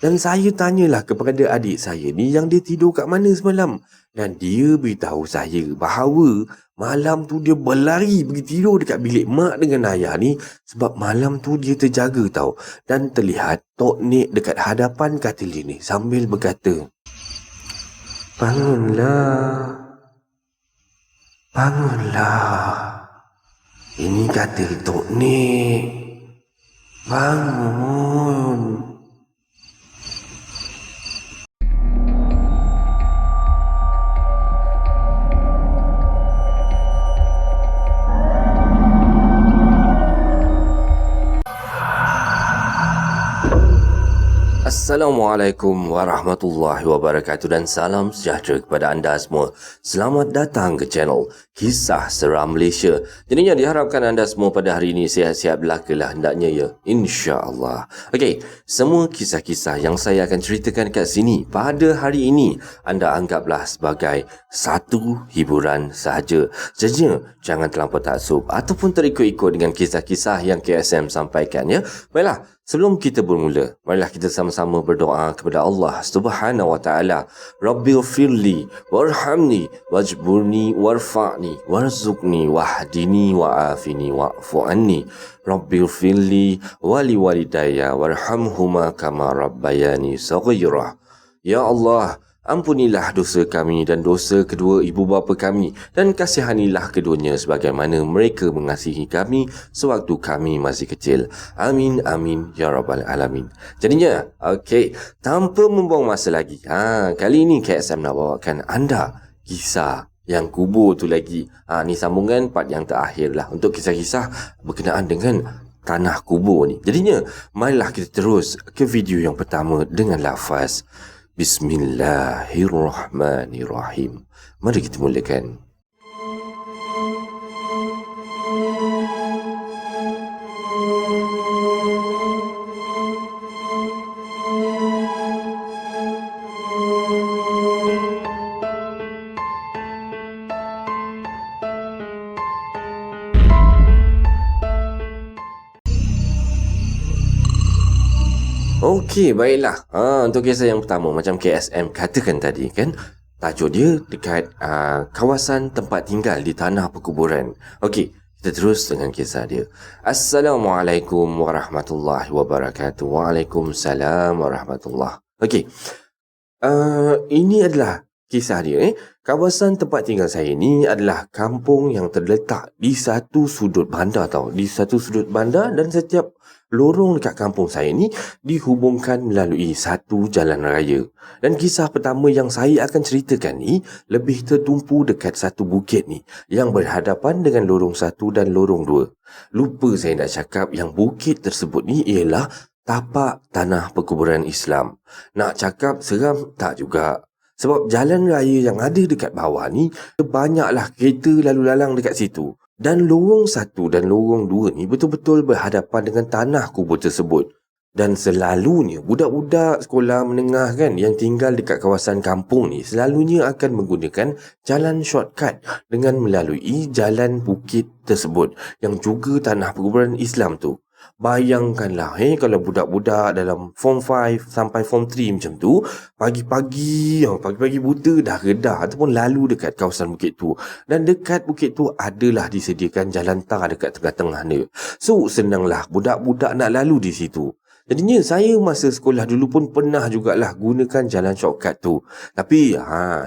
Dan saya tanyalah kepada adik saya ni yang dia tidur kat mana semalam. Dan dia beritahu saya bahawa malam tu dia berlari pergi tidur dekat bilik mak dengan ayah ni sebab malam tu dia terjaga tau. Dan terlihat Tok Nik dekat hadapan katil dia ni sambil berkata, "Bangunlah, bangunlah. Ini katil Tok Nik. Bangun." Assalamualaikum warahmatullahi wabarakatuh dan salam sejahtera kepada anda semua. Selamat datang ke channel Kisah Seram Malaysia. Jadinya diharapkan anda semua pada hari ini sihat-sihat belaka lah hendaknya ya. InsyaAllah. Okey, semua kisah-kisah yang saya akan ceritakan kat sini pada hari ini anda anggaplah sebagai satu hiburan sahaja. Jadinya jangan terlampau taksub ataupun terikut-ikut dengan kisah-kisah yang KSM sampaikan ya. Baiklah, sebelum kita bermula, marilah kita sama-sama berdoa kepada Allah Subhanahu wa taala. Rabbighfirli warhamni wajburni warfa'ni warzuqni wahdini wa'afini wa'fu anni. Rabbighfirli wali walidayya warhamhuma kama rabbayani shaghira. Ya Allah, ampunilah dosa kami dan dosa kedua ibu bapa kami dan kasihanilah keduanya sebagaimana mereka mengasihi kami sewaktu kami masih kecil. Amin amin ya rabbal alamin. Jadinya, okey, tanpa membuang masa lagi, kali ini KSM nak bawakan anda kisah yang kubur tu lagi. Ni sambungan part yang terakhir lah untuk kisah-kisah berkenaan dengan tanah kubur ni. Jadinya, marilah kita terus ke video yang pertama dengan lafaz Bismillahirrahmanirrahim. Mari kita mulakan. Okey, baiklah. Untuk kisah yang pertama, macam KSM katakan tadi kan, tajuk dia dekat kawasan tempat tinggal di tanah perkuburan. Okey, kita terus dengan kisah dia. Assalamualaikum warahmatullahi wabarakatuh. Waalaikumsalam warahmatullahi. Okey. Ini adalah kisah dia. Kawasan tempat tinggal saya ni adalah kampung yang terletak di satu sudut bandar tau. Di satu sudut bandar dan setiap lorong dekat kampung saya ni dihubungkan melalui satu jalan raya. Dan kisah pertama yang saya akan ceritakan ni lebih tertumpu dekat satu bukit ni yang berhadapan dengan lorong 1 dan lorong 2. Lupa saya nak cakap yang bukit tersebut ni ialah tapak tanah perkuburan Islam. Nak cakap seram tak juga. Sebab jalan raya yang ada dekat bawah ni banyaklah kereta lalu lalang dekat situ. Dan lorong 1 dan lorong 2 ni betul-betul berhadapan dengan tanah kubur tersebut. Dan selalunya budak-budak sekolah menengah kan yang tinggal dekat kawasan kampung ni selalunya akan menggunakan jalan shortcut dengan melalui jalan bukit tersebut yang juga tanah perkuburan Islam tu. Bayangkanlah kalau budak-budak dalam form 5 sampai form 3 macam tu, pagi-pagi buta dah redah ataupun lalu dekat kawasan bukit tu. Dan dekat bukit tu adalah disediakan jalan tar dekat tengah-tengah dia. So senanglah budak-budak nak lalu di situ. Jadinya saya masa sekolah dulu pun pernah jugalah gunakan jalan shortcut tu. Tapi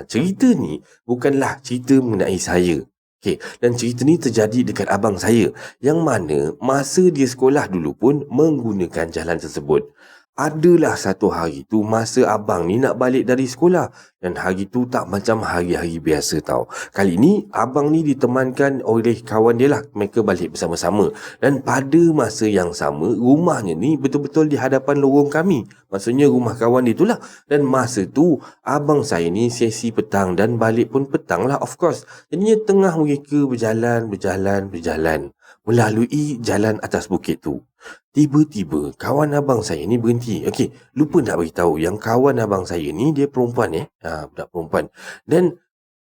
cerita ni bukanlah cerita mengenai saya. Okay, dan cerita ni terjadi dekat abang saya yang mana masa dia sekolah dulu pun menggunakan jalan tersebut. Adalah satu hari tu masa abang ni nak balik dari sekolah dan hari tu tak macam hari-hari biasa tau. Kali ni abang ni ditemankan oleh kawan dia lah. Mereka balik bersama-sama dan pada masa yang sama rumahnya ni betul-betul di hadapan lorong kami. Maksudnya rumah kawan dia tu lah. Dan masa tu abang saya ni sesi petang dan balik pun petang lah of course. Jadinya tengah mereka berjalan melalui jalan atas bukit tu. Tiba-tiba kawan abang saya ni berhenti. Okey, lupa nak beritahu yang kawan abang saya ni dia perempuan budak perempuan. Dan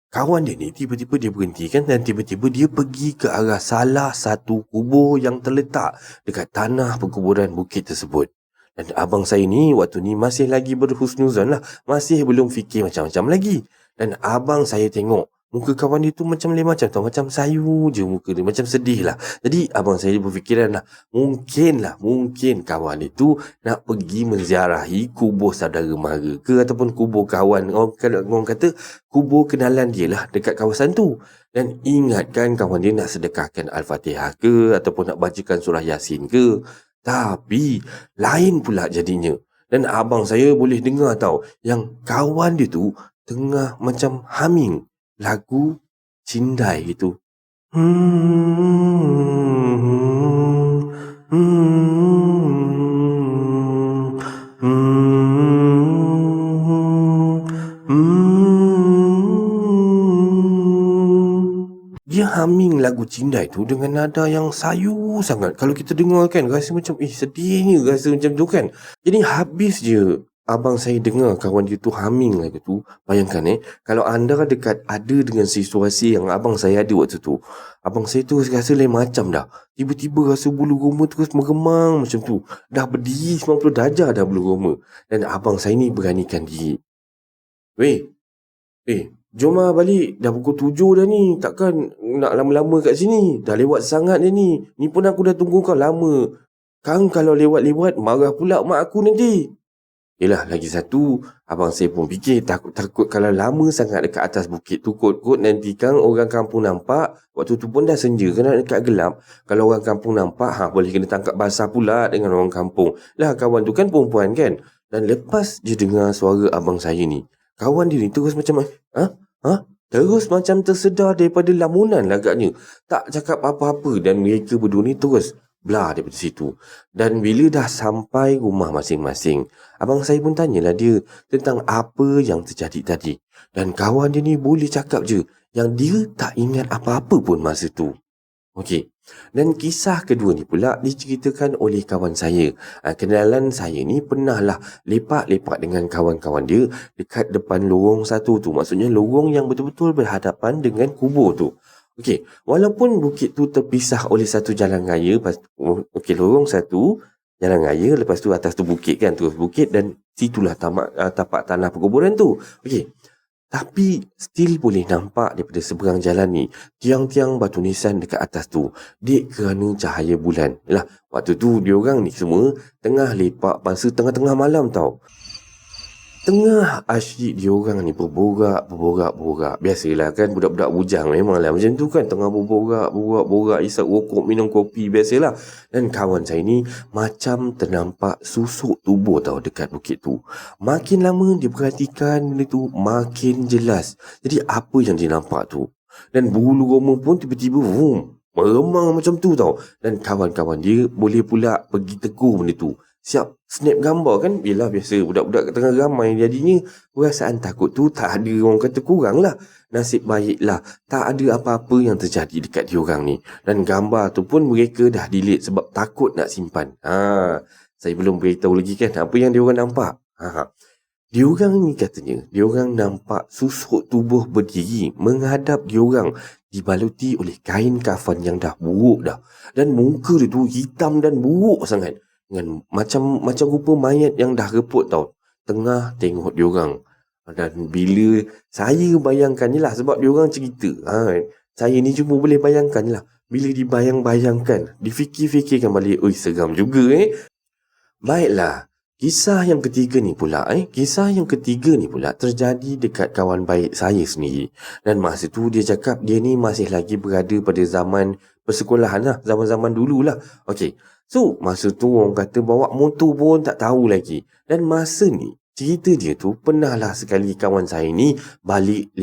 kawan dia ni tiba-tiba dia berhenti kan dan tiba-tiba dia pergi ke arah salah satu kubur yang terletak dekat tanah perkuburan bukit tersebut. Dan abang saya ni waktu ni masih lagi berhusnuzon lah. Masih belum fikir macam-macam lagi. Dan abang saya tengok muka kawan dia tu macam lain macam tau. Macam sayu je muka dia. Macam sedih lah. Jadi abang saya berfikiran lah. Mungkin kawan itu nak pergi menziarahi kubur saudara mara ke ataupun kubur kawan. Orang kata kubur kenalan dia lah dekat kawasan tu. Dan ingatkan kawan dia nak sedekahkan Al-Fatihah ke ataupun nak bacakan surah Yasin ke. Tapi lain pula jadinya. Dan abang saya boleh dengar tau yang kawan dia tu tengah macam humming lagu Cindai gitu. Dia humming lagu Cindai tu dengan nada yang sayu sangat. Kalau kita dengar kan, rasa macam sedihnya, rasa macam tu kan. Jadi habis je abang saya dengar kawan dia tu humming lagu tu. Bayangkan kalau anda ada dengan situasi yang abang saya ada waktu tu, abang saya tu rasa lain macam dah. Tiba-tiba rasa bulu roma terus meremang macam tu. Dah berdiri 90 darjah dah bulu roma. Dan abang saya ni beranikan diri. Weh, jom lah balik. Dah pukul 7 dah ni. Takkan nak lama-lama kat sini. Dah lewat sangat dah ni. Ni pun aku dah tunggu kau lama. Kang kalau lewat-lewat marah pula mak aku nanti. Yelah, lagi satu, abang saya pun fikir takut kalau lama sangat dekat atas bukit tu kot nanti kan orang kampung nampak. Waktu tu pun dah senja, kena dekat gelap. Kalau orang kampung nampak, boleh kena tangkap basah pula dengan orang kampung. Lah kawan tu kan perempuan kan. Dan lepas dia dengar suara abang saya ni, kawan dia ni terus macam, terus macam tersedar daripada lamunan lah agaknya. Tak cakap apa-apa dan mereka berdua ni terus belah daripada situ. Dan bila dah sampai rumah masing-masing, abang saya pun tanyalah dia tentang apa yang terjadi tadi. Dan kawan dia ni boleh cakap je yang dia tak ingat apa-apa pun masa tu. Okey. Dan kisah kedua ni pula diceritakan oleh kawan saya. Kenalan saya ni pernah lah lepak-lepak dengan kawan-kawan dia dekat depan lorong satu tu. Maksudnya lorong yang betul-betul berhadapan dengan kubur tu. Okey, walaupun bukit tu terpisah oleh satu jalan raya, lorong satu, jalan raya, lepas tu atas tu bukit kan, terus bukit dan situlah tapak tanah perkuburan tu. Okey. Tapi still boleh nampak daripada seberang jalan ni tiang-tiang batu nisan dekat atas tu. Dek kerana cahaya bulan. Yalah, waktu tu diorang ni semua tengah lepak masa tengah-tengah malam tau. Tengah asyik diorang ni berborak. Biasalah kan budak-budak bujang memanglah macam tu kan. Tengah berborak, isap rokok, minum kopi, biasalah. Dan kawan saya ni macam ternampak susuk tubuh tau dekat bukit tu. Makin lama dia perhatikan benda tu, makin jelas. Jadi apa yang dia nampak tu? Dan bulu roma pun tiba-tiba meremang macam tu tau. Dan kawan-kawan dia boleh pula pergi tegur benda tu. Siap snap gambar kan. Yelah biasa budak-budak tengah ramai, jadinya perasaan takut tu tak ada, orang kata kurang lah. Nasib baiklah tak ada apa-apa yang terjadi dekat diorang ni. Dan gambar tu pun mereka dah delete sebab takut nak simpan. Saya belum beritahu lagi kan apa yang diorang nampak. Diorang ni katanya diorang nampak susuk tubuh berdiri menghadap diorang, dibaluti oleh kain kafan yang dah buruk dah. Dan muka dia tu hitam dan buruk sangat. Dengan macam rupa mayat yang dah reput tau. Tengah tengok diorang. Dan bila saya bayangkan je lah, sebab diorang cerita, saya ni cuma boleh bayangkan je lah. Bila dibayang-bayangkan, difikir-fikirkan balik, seram juga Baiklah, kisah yang ketiga ni pula terjadi dekat kawan baik saya sendiri. Dan masa tu dia cakap dia ni masih lagi berada pada zaman persekolahan lah, zaman-zaman dulu lah. Okey. So, masa tu orang kata bawa motor pun tak tahu lagi. Dan masa ni, cerita dia tu pernah lah sekali kawan saya ni balik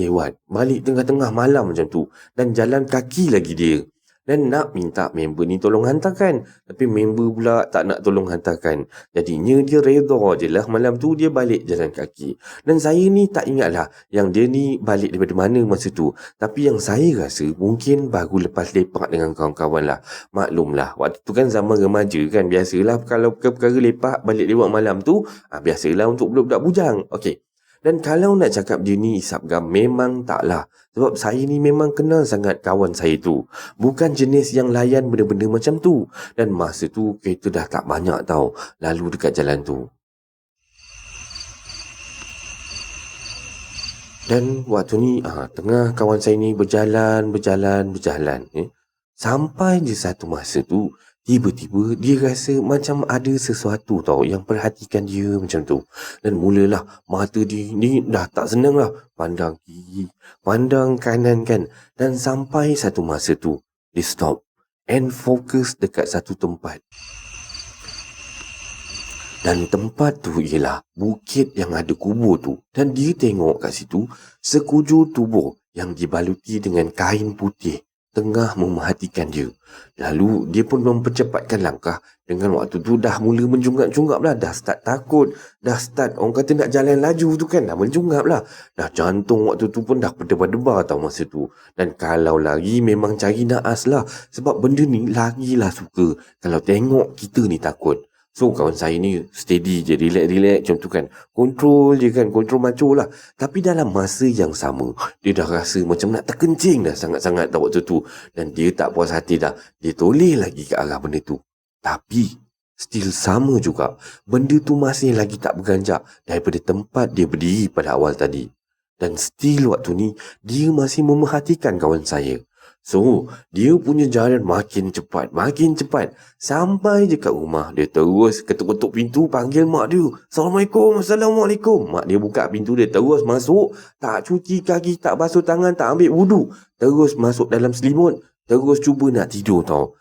tengah-tengah malam macam tu. Dan jalan kaki lagi dia. Dan nak minta member ni tolong hantarkan. Tapi member pula tak nak tolong hantarkan. Jadinya dia redha je lah malam tu dia balik jalan kaki. Dan saya ni tak ingat lah yang dia ni balik daripada mana masa tu. Tapi yang saya rasa mungkin baru lepas lepak dengan kawan-kawan lah. Maklumlah, waktu tu kan zaman remaja kan. Biasalah kalau perkara lepak balik lewat malam tu, biasalah untuk budak-budak bujang. Okey. Dan kalau nak cakap dia ni isap gam, memang taklah. Sebab saya ni memang kenal sangat kawan saya tu. Bukan jenis yang layan benda-benda macam tu. Dan masa tu kereta dah tak banyak tau lalu dekat jalan tu. Dan waktu ni tengah kawan saya ni berjalan. Sampai je satu masa tu, tiba-tiba dia rasa macam ada sesuatu tau yang perhatikan dia macam tu. Dan mulalah mata dia ni dah tak senang lah. Pandang kiri, pandang kanan kan. Dan sampai satu masa tu, dia stop and fokus dekat satu tempat. Dan tempat tu ialah bukit yang ada kubur tu. Dan dia tengok kat situ sekujur tubuh yang dibaluti dengan kain putih tengah memerhatikan dia. Lalu dia pun mempercepatkan langkah. Dengan waktu tu dah mula menjungap-jungap lah. Dah start takut. Dah start orang kata nak jalan laju tu kan. Dah menjungap lah. Dah jantung waktu tu pun dah berdebar-debar tau masa tu. Dan kalau lari memang cari naas lah. Sebab benda ni lagilah suka kalau tengok kita ni takut. So kawan saya ni steady je, relax macam tu kan. Kontrol je kan, kontrol macho lah. Tapi dalam masa yang sama, dia dah rasa macam nak terkencing dah sangat-sangat tau waktu tu. Dan dia tak puas hati dah. Dia toleh lagi ke arah benda tu. Tapi still sama juga. Benda tu masih lagi tak berganjak daripada tempat dia berdiri pada awal tadi. Dan still waktu ni, dia masih memerhatikan kawan saya. So, dia punya jalan makin cepat. Sampai je kat rumah, dia terus ketuk-ketuk pintu, panggil mak dia. Assalamualaikum. Mak dia buka pintu, dia terus masuk. Tak cuci kaki, tak basuh tangan, tak ambil wudu. Terus masuk dalam selimut. Terus cuba nak tidur tau.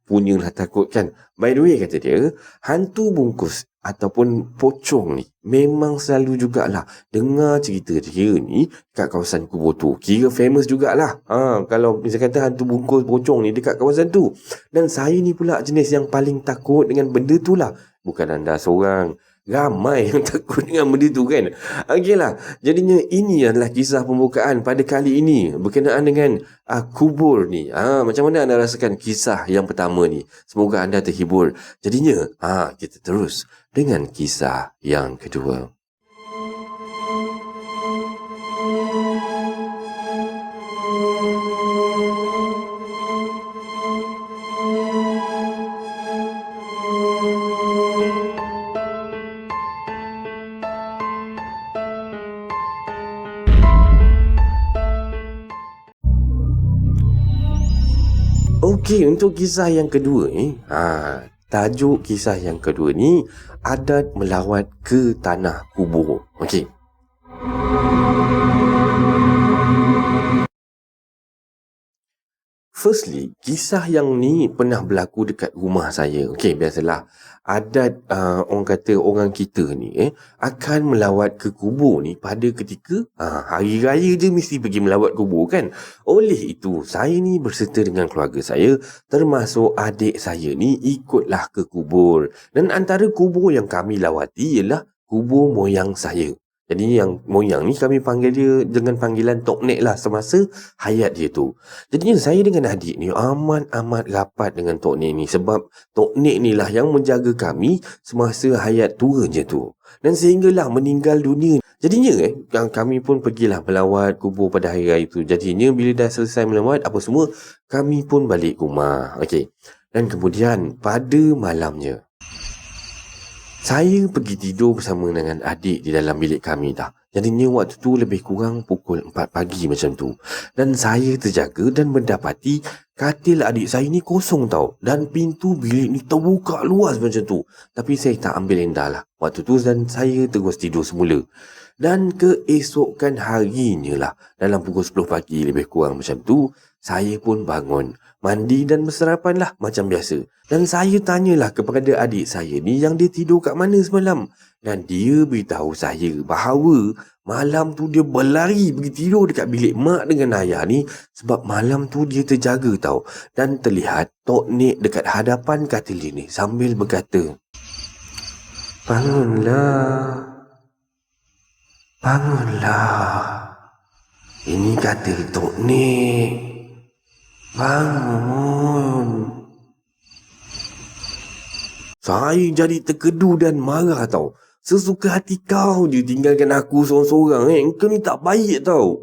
Punyalah takut kan. By the way, kata dia, hantu bungkus ataupun pocong ni memang selalu jugalah dengar cerita dia ni kat kawasan kubur tu. Kira famous jugalah. Kalau misalnya kata hantu bungkus pocong ni dekat kawasan tu. Dan saya ni pula jenis yang paling takut dengan benda tu lah. Bukan anda seorang. Ramai yang takut dengan benda tu kan. Okeylah. Jadinya ini adalah kisah pembukaan pada kali ini berkenaan dengan kubur ni. Macam mana anda rasakan kisah yang pertama ni? Semoga anda terhibur. Jadinya kita terus dengan kisah yang kedua. Okey, untuk kisah yang kedua ni, tajuk kisah yang kedua ni, adat melawat ke tanah kubur. Okey. Firstly, kisah yang ni pernah berlaku dekat rumah saya. Okey, biasalah. Adat orang kata orang kita ni akan melawat ke kubur ni pada ketika hari raya je mesti pergi melawat kubur kan. Oleh itu, saya ni berserta dengan keluarga saya, termasuk adik saya ni ikutlah ke kubur. Dan antara kubur yang kami lawati ialah kubur moyang saya. Jadi yang moyang ni kami panggil dia dengan panggilan Tok Nek lah semasa hayat dia tu. Jadinya saya dengan adik ni amat rapat dengan Tok Nek ni. Sebab Tok Nek ni lah yang menjaga kami semasa hayat tua je tu. Dan sehinggalah meninggal dunia. Jadinya kami pun pergilah melawat kubur pada hari raya tu. Jadinya bila dah selesai melawat apa semua, kami pun balik rumah. Okey. Dan kemudian pada malamnya, saya pergi tidur bersama dengan adik di dalam bilik kami dah. Jadinya waktu tu lebih kurang pukul 4 pagi macam tu. Dan saya terjaga dan mendapati katil adik saya ni kosong tau. Dan pintu bilik ni terbuka luas macam tu. Tapi saya tak ambil endah lah waktu tu dan saya terus tidur semula. Dan keesokan harinya lah, dalam pukul 10 pagi lebih kurang macam tu, saya pun bangun, mandi dan bersarapan lah macam biasa. Dan saya tanyalah kepada adik saya ni yang dia tidur kat mana semalam. Dan dia beritahu saya bahawa malam tu dia berlari pergi tidur dekat bilik mak dengan ayah ni. Sebab malam tu dia terjaga tau. Dan terlihat Tok Nek dekat hadapan katil dia ni sambil berkata, "Bangunlah. Bangunlah. Ini katil Tok Nek. Bangun." Saya jadi terkedu dan marah tau. Sesuka hati kau je tinggalkan aku seorang-seorang. Kau ni tak baik tau.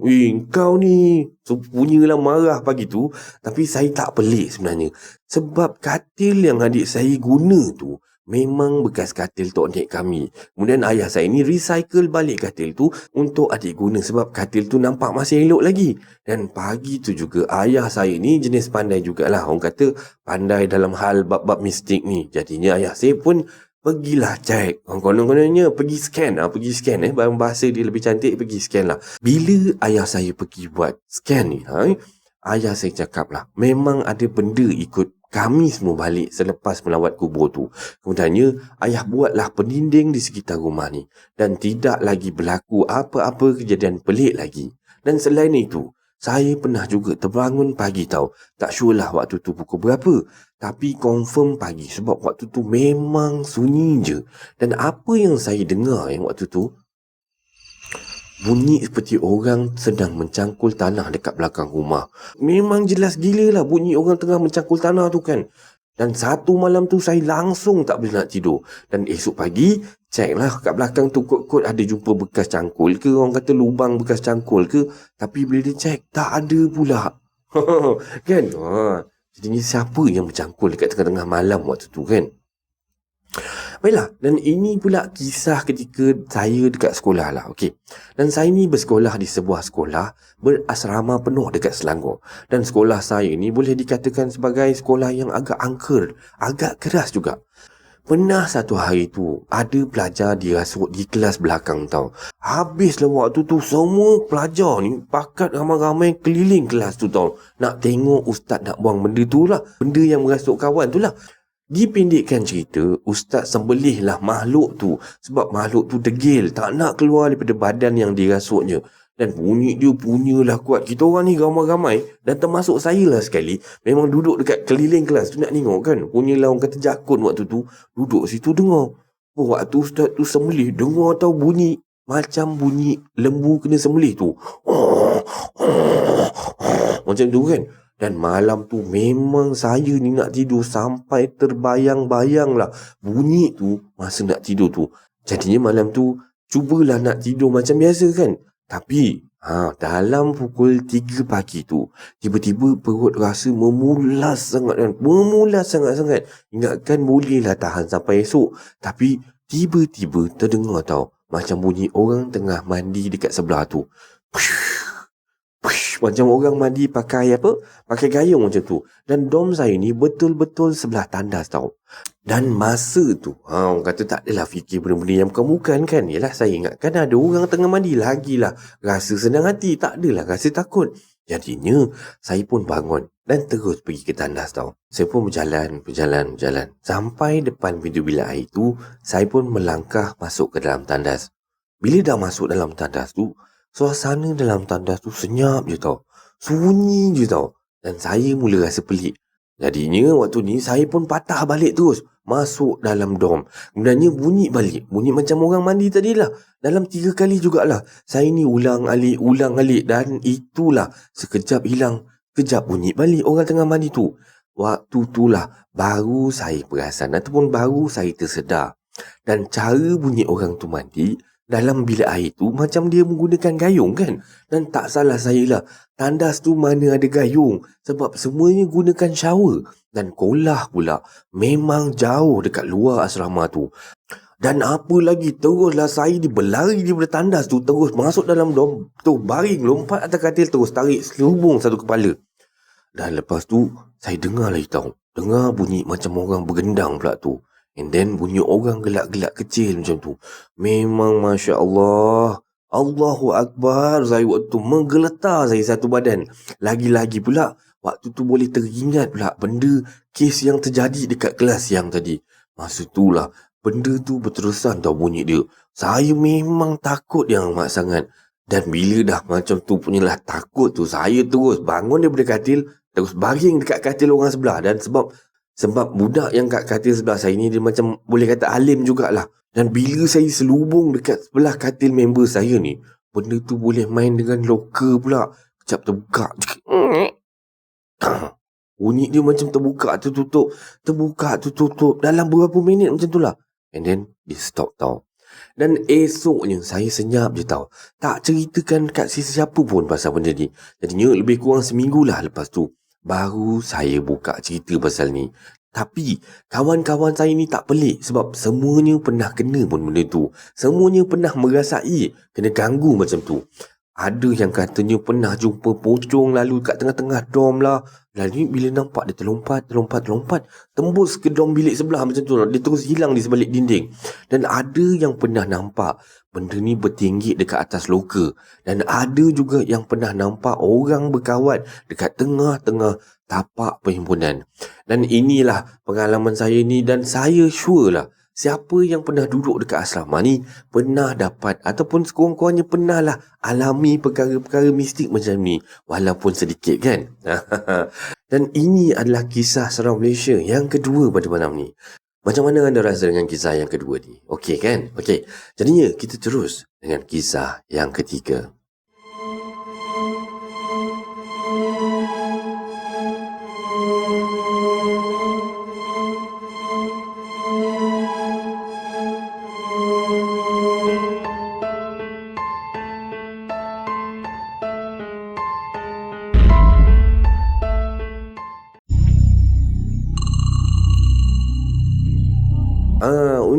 Kau ni punyalah marah pagi tu. Tapi saya tak pelik sebenarnya. Sebab katil yang adik saya guna tu memang bekas katil tok nek kami. Kemudian ayah saya ni recycle balik katil tu untuk adik guna. Sebab katil tu nampak masih elok lagi. Dan pagi tu juga ayah saya ni jenis pandai jugalah. Orang kata pandai dalam hal bab-bab mistik ni. Jadinya ayah saya pun pergilah cek. Konon-kononnya pergi scan. Bahasa dia lebih cantik, pergi scan lah. Bila ayah saya pergi buat scan ni, ayah saya cakap lah, memang ada benda ikut kami semua balik selepas melawat kubur tu. Kemudiannya, ayah buatlah pendinding di sekitar rumah ni. Dan tidak lagi berlaku apa-apa kejadian pelik lagi. Dan selain itu, saya pernah juga terbangun pagi tau. Tak sure lah waktu tu pukul berapa. Tapi confirm pagi sebab waktu tu memang sunyi je. Dan apa yang saya dengar yang waktu tu, bunyi seperti orang sedang mencangkul tanah dekat belakang rumah. Memang jelas gila lah bunyi orang tengah mencangkul tanah tu kan. Dan satu malam tu saya langsung tak boleh nak tidur. Dan esok pagi, cek lah kat belakang tu kot-kot ada jumpa bekas cangkul ke. Orang kata lubang bekas cangkul ke. Tapi bila dia cek, tak ada pula. Kan? Jadinya siapa yang mencangkul dekat tengah-tengah malam waktu tu kan? Baiklah, dan ini pula kisah ketika saya dekat sekolah lah, okey. Dan saya ni bersekolah di sebuah sekolah berasrama penuh dekat Selangor. Dan sekolah saya ni boleh dikatakan sebagai sekolah yang agak angker, agak keras juga. Pernah satu hari tu, ada pelajar dirasuk di kelas belakang tau. Habislah waktu tu, semua pelajar ni pakat ramai-ramai keliling kelas tu tau. Nak tengok ustaz nak buang benda tu lah. Benda yang merasuk kawan tu lah. Dipendekkan cerita, ustaz sembelihlah makhluk tu. Sebab makhluk tu degil, tak nak keluar daripada badan yang dirasuknya. Dan bunyi dia punyalah kuat. Kita orang ni ramai-ramai, dan termasuk saya lah sekali, memang duduk dekat keliling kelas tu nak tengok kan. Punyalah orang kata jakun waktu tu, duduk situ dengar. Waktu ustaz tu sembelih, dengar tahu bunyi macam bunyi lembu kena sembelih tu. Macam tu kan. Dan malam tu memang saya ni nak tidur sampai terbayang-bayang lah bunyi tu masa nak tidur tu. Jadinya malam tu cubalah nak tidur macam biasa kan. Tapi dalam pukul 3 pagi tu tiba-tiba perut rasa memulas sangat-sangat. Ingatkan bolehlah tahan sampai esok. Tapi tiba-tiba terdengar tau macam bunyi orang tengah mandi dekat sebelah tu. Macam orang mandi pakai gayung macam tu. Dan dom saya ni betul-betul sebelah tandas tau. Dan masa tu orang kata tak adalah fikir benda-benda yang bukan-bukan kan. Yelah saya ingatkan ada orang tengah mandi. Lagilah rasa senang hati, tak adalah rasa takut. Jadinya saya pun bangun dan terus pergi ke tandas tau. Saya pun berjalan. Sampai depan pintu bilik air tu, saya pun melangkah masuk ke dalam tandas. Bila dah masuk dalam tandas tu, suasana dalam tandas tu senyap je tau. Sunyi je tau. Dan saya mula rasa pelik. Jadinya waktu ni saya pun patah balik terus. Masuk dalam dom. Kemudiannya bunyi balik. Bunyi macam orang mandi tadilah. Dalam 3 kali jugalah. Saya ni ulang alik. Dan itulah sekejap hilang. Sekejap bunyi balik orang tengah mandi tu. Waktu itulah baru saya perasan ataupun baru saya tersedar. Dan cara bunyi orang tu mandi dalam bilik air tu macam dia menggunakan gayung kan. Dan tak salah saya lah, tandas tu mana ada gayung. Sebab semuanya gunakan shower. Dan kolah pula memang jauh dekat luar asrama tu. Dan apa lagi, teruslah saya berlari daripada tandas tu, terus masuk dalam dom tu, baring lompat atas katil, terus tarik selubung satu kepala. Dan lepas tu saya dengar lagi tau, dengar bunyi macam orang bergendang pula tu. And then bunyi orang gelak-gelak kecil macam tu. Memang Masya Allah, Allahu Akbar. Saya waktu tu menggeletar saya satu badan. Lagi-lagi pula waktu tu boleh teringat pula benda kes yang terjadi dekat kelas yang tadi. Masa tu lah benda tu berterusan tau bunyi dia. Saya memang takut yang amat sangat. Dan bila dah macam tu punyalah takut tu, saya terus bangun daripada katil, terus baring dekat katil orang sebelah. Dan sebab budak yang kat katil sebelah saya ni dia macam boleh kata alim jugalah. Dan bila saya selubung dekat sebelah katil member saya ni, benda tu boleh main dengan loka pula. Kejap terbuka. Bunyi dia macam terbuka tertutup. Dalam beberapa minit macam tu lah. And then dia stop tau. Dan esoknya saya senyap je tau. Tak ceritakan kat sesiapa pun pasal benda ni. Jadinya lebih kurang seminggu lah lepas tu baru saya buka cerita pasal ni. Tapi kawan-kawan saya ni tak pelik sebab semuanya pernah kena pun benda tu. Semuanya pernah merasai kena ganggu macam tu. Ada yang katanya pernah jumpa pocong lalu kat tengah-tengah dom lah. Lalu bila nampak dia terlompat, tembus ke dom bilik sebelah macam tu. Dia terus hilang di sebalik dinding. Dan ada yang pernah nampak benda ni bertinggi dekat atas loka. Dan ada juga yang pernah nampak orang berkawat dekat tengah-tengah tapak perhimpunan. Dan inilah pengalaman saya ni, dan saya sure lah siapa yang pernah duduk dekat asrama ni pernah dapat ataupun sekurang-kurangnya pernah lah alami perkara-perkara mistik macam ni, walaupun sedikit kan. Dan ini adalah kisah seram Malaysia yang kedua pada malam ni. Macam mana anda rasa dengan kisah yang kedua ni? Okey kan? Okey. Jadinya kita terus dengan kisah yang ketiga.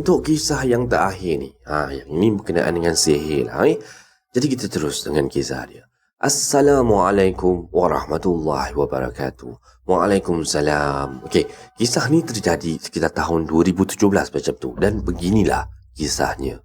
Untuk kisah yang terakhir ni, yang ini berkenaan dengan sihir lah. Jadi kita terus dengan kisah dia. Assalamualaikum warahmatullahi wabarakatuh. Waalaikumsalam. Okey, kisah ni terjadi sekitar tahun 2017 macam tu, dan beginilah kisahnya.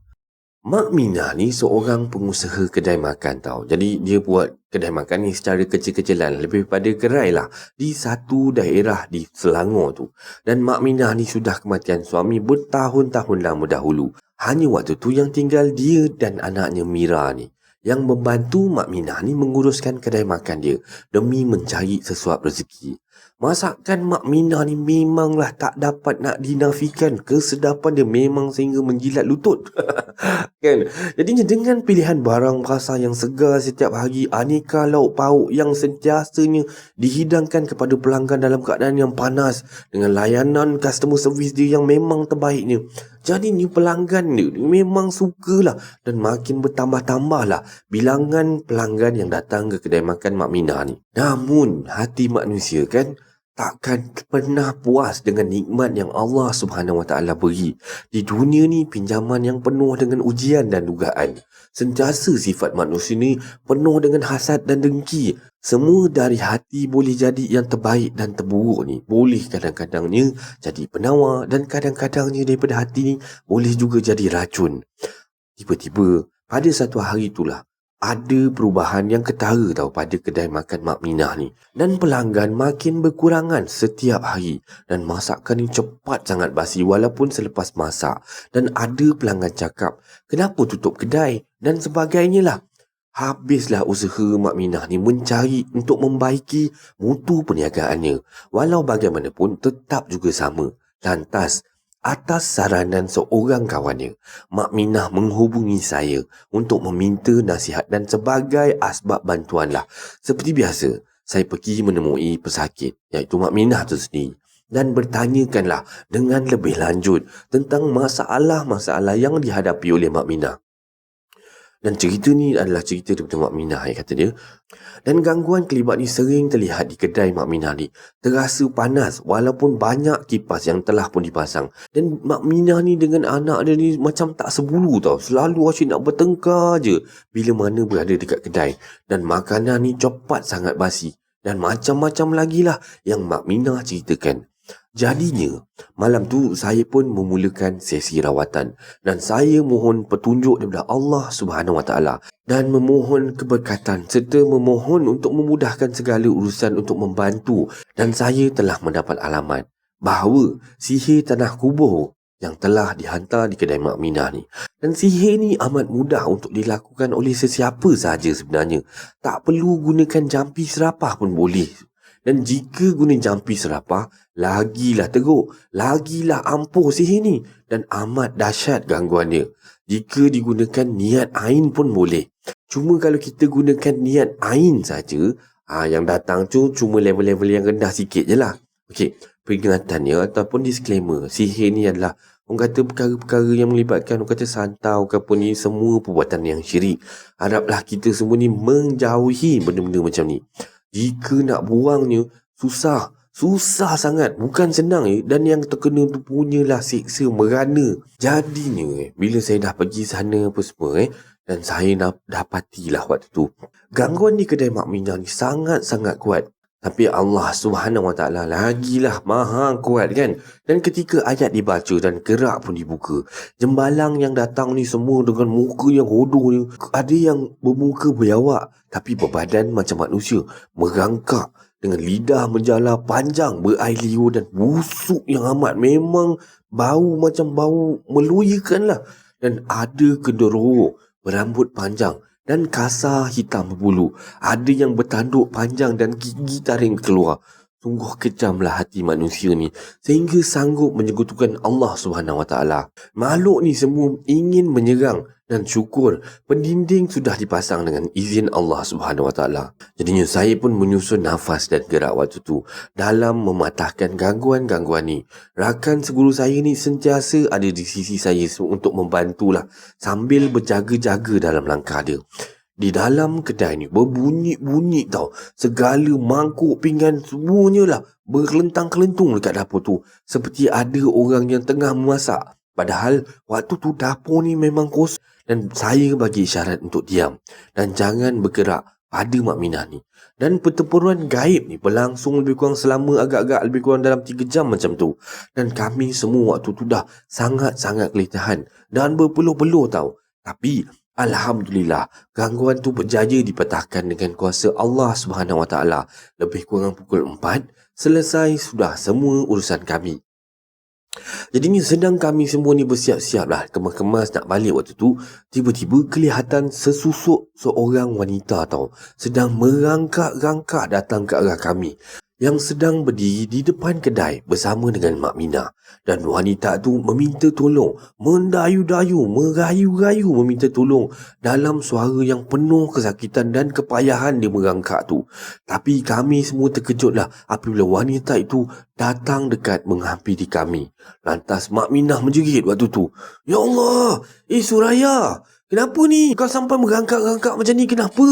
Mak Minah ni seorang pengusaha kedai makan tau. Jadi dia buat kedai makan ni secara kecil-kecilan, lebih pada gerai lah, di satu daerah di Selangor tu. Dan Mak Minah ni sudah kematian suami bertahun-tahun lama dahulu. Hanya waktu tu yang tinggal dia dan anaknya Mira ni, yang membantu Mak Minah ni menguruskan kedai makan dia demi mencari sesuap rezeki. Masakan Mak Minah ni memanglah tak dapat nak dinafikan. Kesedapan dia memang sehingga menjilat lutut. Kan? Jadinya dengan pilihan barang perasa yang segar setiap hari, aneka lauk pauk yang sentiasanya dihidangkan kepada pelanggan dalam keadaan yang panas, dengan layanan customer service dia yang memang terbaiknya, jadinya pelanggan dia memang sukalah, dan makin bertambah-tambahlah bilangan pelanggan yang datang ke kedai makan Mak Minah ni. Namun hati manusia kan takkan pernah puas dengan nikmat yang Allah Subhanahu Wa Taala beri. Di dunia ni pinjaman yang penuh dengan ujian dan dugaan. Sentiasa sifat manusia ni penuh dengan hasad dan dengki. Semua dari hati boleh jadi yang terbaik dan terburuk ni. Boleh kadang-kadangnya jadi penawar, dan kadang-kadangnya daripada hati ni boleh juga jadi racun. Tiba-tiba pada satu hari itulah ada perubahan yang ketara tau pada kedai makan Mak Minah ni. Dan pelanggan makin berkurangan setiap hari. Dan masakan ni cepat sangat basi walaupun selepas masak. Dan ada pelanggan cakap, kenapa tutup kedai dan sebagainya lah. Habislah usaha Mak Minah ni mencari untuk membaiki mutu perniagaannya. Walau bagaimanapun tetap juga sama. Lantas atas saranan seorang kawannya, Mak Minah menghubungi saya untuk meminta nasihat dan sebagai asbab bantuan lah. Seperti biasa, saya pergi menemui pesakit, iaitu Mak Minah tu sendiri, dan bertanyakanlah dengan lebih lanjut tentang masalah-masalah yang dihadapi oleh Mak Minah. Dan cerita ni adalah cerita daripada Mak Minah, kata dia. Dan gangguan kelibat ni sering terlihat di kedai Mak Minah ni. Terasa panas walaupun banyak kipas yang telah pun dipasang. Dan Mak Minah ni dengan anak dia ni macam tak sebulu tau. Selalu asyik nak bertengkar je bila mana berada dekat kedai. Dan makanan ni cepat sangat basi. Dan macam-macam lagi lah yang Mak Minah ceritakan. Jadinya, malam tu saya pun memulakan sesi rawatan, dan saya mohon petunjuk daripada Allah Subhanahu Wa Taala dan memohon keberkatan serta memohon untuk memudahkan segala urusan untuk membantu. Dan saya telah mendapat alamat bahawa sihir tanah kubur yang telah dihantar di kedai Mak Minah ni. Dan sihir ni amat mudah untuk dilakukan oleh sesiapa sahaja sebenarnya. Tak perlu gunakan jampi serapah pun boleh. Dan jika guna jampi serapah, lagilah teruk, lagilah ampuh sihir ni, dan amat dahsyat gangguan dia. Jika digunakan niat ain pun boleh. Cuma kalau kita gunakan niat ain saja, yang datang tu cuma level-level yang rendah sikit je lah. Okey, peringatannya ataupun disclaimer, sihir ni adalah Orang kata perkara-perkara yang melibatkan orang kata santau ke apa ni, semua perbuatan yang syirik. Haraplah kita semua ni menjauhi benda-benda macam ni. Jika nak buangnya, susah sangat, bukan senang dan yang terkena tu punyalah siksa merana. Jadinya bila saya dah pergi sana apa semua dan saya dapatilah waktu tu gangguan di kedai Mak Minah ni sangat-sangat kuat. Tapi Allah Subhanahu Wa Taala lagilah maha kuat kan. Dan ketika ayat dibaca dan gerak pun dibuka, jembalang yang datang ni semua dengan muka yang hodoh ni. Ada yang bermuka biawak tapi berbadan macam manusia, merangkak dengan lidah menjala panjang, berair liur dan busuk yang amat. Memang bau macam bau meluyakan lah. Dan ada genderuwo berambut panjang dan kasar hitam berbulu. Ada yang bertanduk panjang dan gigi taring keluar. Sungguh kejamlah hati manusia ni sehingga sanggup menyekutukan Allah Subhanahu Wa Taala. Makhluk ni semua ingin menyerang dan syukur pendinding sudah dipasang dengan izin Allah Subhanahu Wa Taala. Jadinya saya pun menyusun nafas dan gerak waktu tu dalam mematahkan gangguan-gangguan ni. Rakan seguru saya ni sentiasa ada di sisi saya untuk membantulah sambil berjaga-jaga dalam langkah dia. Di dalam kedai ni berbunyi-bunyi tau. Segala mangkuk pinggan semuanya lah berkelentang-kelentung dekat dapur tu. Seperti ada orang yang tengah memasak. Padahal waktu tu dapur ni memang kosong. Dan saya bagi isyarat untuk diam dan jangan bergerak pada Mak Minah ni. Dan pertempuran gaib ni berlangsung lebih kurang selama agak-agak lebih kurang dalam 3 jam macam tu. Dan kami semua waktu tu dah sangat-sangat keletihan dan berpeluh-peluh tau. Tapi alhamdulillah, gangguan tu berjaya dipatahkan dengan kuasa Allah Subhanahu Wa Taala. Lebih kurang pukul 4, selesai sudah semua urusan kami. Jadinya sedang kami semua ni bersiap-siap lah, kemas-kemas nak balik waktu tu, tiba-tiba kelihatan sesusuk seorang wanita tau, sedang merangkak-rangkak datang ke arah kami, yang sedang berdiri di depan kedai bersama dengan Mak Minah. Dan wanita tu meminta tolong, mendayu-dayu, merayu-rayu meminta tolong dalam suara yang penuh kesakitan dan kepayahan dia merangkak tu. Tapi kami semua terkejutlah apabila wanita itu datang dekat menghampiri kami. Lantas Mak Minah menjerit waktu tu, "Ya Allah, Suraya, kenapa ni? Kau sampai merangkak-rangkak macam ni, kenapa?"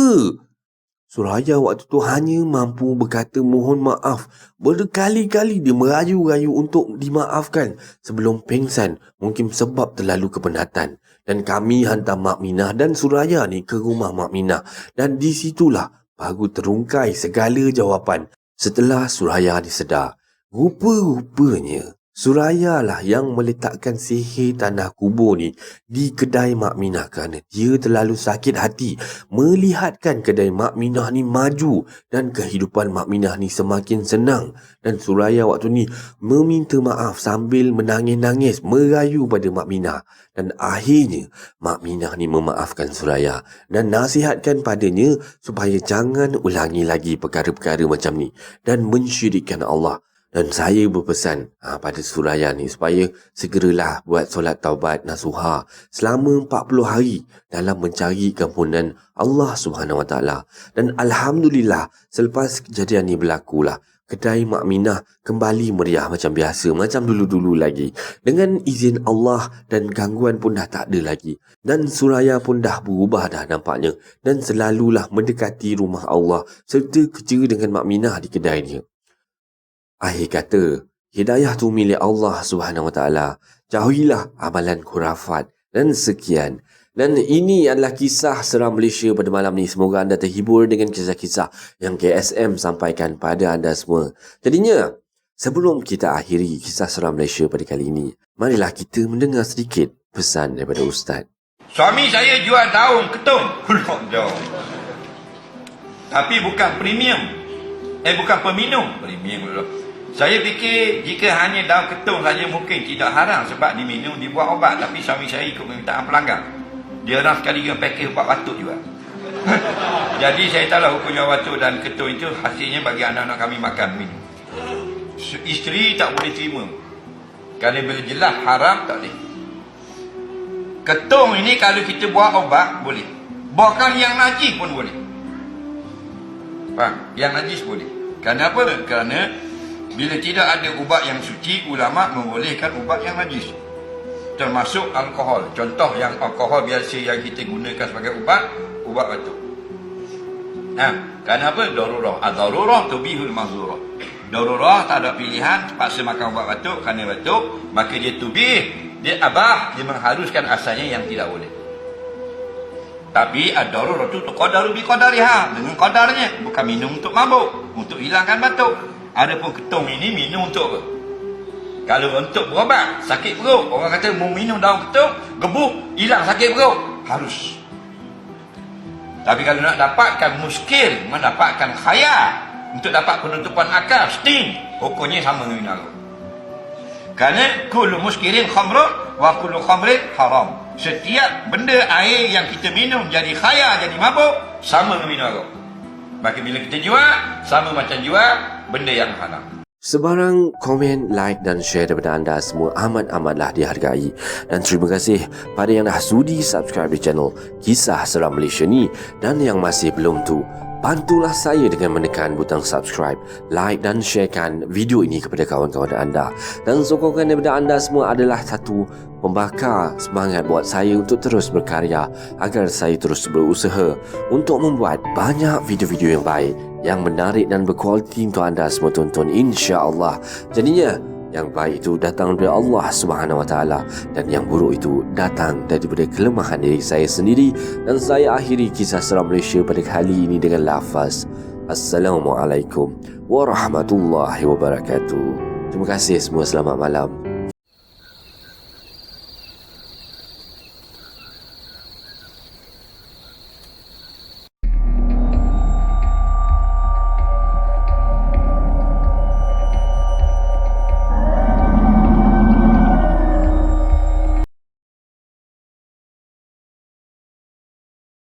Suraya waktu tu hanya mampu berkata mohon maaf. Berkali-kali dia merayu-rayu untuk dimaafkan sebelum pengsan, mungkin sebab terlalu kepenatan. Dan kami hantar Mak Minah dan Suraya ni ke rumah Mak Minah. Dan di situlah baru terungkai segala jawapan setelah Suraya ni sedar. Rupa-rupanya Suraya lah yang meletakkan sihir tanah kubur ni di kedai Mak Minah kerana dia terlalu sakit hati melihatkan kedai Mak Minah ni maju dan kehidupan Mak Minah ni semakin senang. Dan Suraya waktu ni meminta maaf sambil menangis-nangis merayu pada Mak Minah. Dan akhirnya Mak Minah ni memaafkan Suraya dan nasihatkan padanya supaya jangan ulangi lagi perkara-perkara macam ni dan mensyirikkan Allah. Dan saya berpesan pada Suraya ni supaya segeralah buat solat taubat nasuha selama 40 hari dalam mencari keampunan Allah Subhanahu Wa Taala. Dan alhamdulillah selepas kejadian ni berlakulah, kedai Mak Minah kembali meriah macam biasa, macam dulu-dulu lagi. Dengan izin Allah dan gangguan pun dah tak ada lagi. Dan Suraya pun dah berubah dah nampaknya dan selalulah mendekati rumah Allah serta kerja dengan Mak Minah di kedai dia. Akhir kata, hidayah tu milik Allah Subhanahu Wa Taala. Jauhilah amalan khurafat. Dan sekian. Dan ini adalah kisah seram Malaysia pada malam ni. Semoga anda terhibur dengan kisah-kisah yang KSM sampaikan pada anda semua. Jadinya, sebelum kita akhiri kisah seram Malaysia pada kali ini, marilah kita mendengar sedikit pesan daripada Ustaz. Suami saya jual daun ketum. Jauh. Tapi bukan premium. Bukan peminum. Premium dulu. Saya fikir jika hanya daun ketum saja mungkin tidak haram sebab diminum, dibuat obat. Tapi suami saya ikut permintaan pelanggan. Dia orang sekali dengan pakej ubat batuk juga. Jadi saya tahu hukum jual batuk dan ketum itu hasilnya bagi anak-anak kami makan minum. Isteri tak boleh terima. Kerana bila jelas haram tak boleh. Ketum ini kalau kita buat obat boleh. Bahkan yang najis pun boleh. Faham? Yang najis boleh. Kerana apa? Kerana bila tidak ada ubat yang suci, ulama membolehkan ubat yang najis. termasuk alkohol. Contoh yang alkohol biasa yang kita gunakan sebagai ubat batuk. Kerana apa? Darurah. Ad-darurah tubihul mahzurah. Darurah tak ada pilihan, terpaksa makan ubat batuk kerana batuk, maka dia tubih, dia abah, dia mengharuskan asalnya yang tidak boleh. Tapi ad-darurah tu qadaru bi qadariha, dengan qadarnya, bukan minum untuk mabuk, untuk hilangkan batuk. Adapun ketung ini minum untuk apa? Kalau untuk berobat, sakit perut, orang kata mau minum daun ketung, gebuk, hilang sakit perut, harus. Tapi kalau nak dapatkan muskil, mendapatkan khayal, untuk dapat penutupan akal, sting, hukumnya sama dengan minum. Kerana kullu muskilin khamrun wa kullu khamrin haram. Setiap benda air yang kita minum jadi khayal, jadi mabuk, sama dengan minum. Maka bila kita jual, sama macam jual benda yang haram. Sebarang komen, like dan share daripada anda semua amat-amatlah dihargai. Dan terima kasih pada yang dah sudi subscribe di channel Kisah Seram Malaysia ni. Dan yang masih belum tu, bantulah saya dengan menekan butang subscribe, like dan sharekan video ini kepada kawan-kawan anda. Dan sokongan daripada anda semua adalah satu membakar semangat buat saya untuk terus berkarya, agar saya terus berusaha untuk membuat banyak video-video yang baik, yang menarik dan berkualiti untuk anda semua tonton, insya-Allah. Jadinya yang baik itu datang dari Allah Subhanahu Wa Taala dan yang buruk itu datang daripada kelemahan diri saya sendiri. Dan saya akhiri kisah seram Malaysia pada kali ini dengan lafaz Assalamualaikum warahmatullahi wabarakatuh. Terima kasih semua, selamat malam.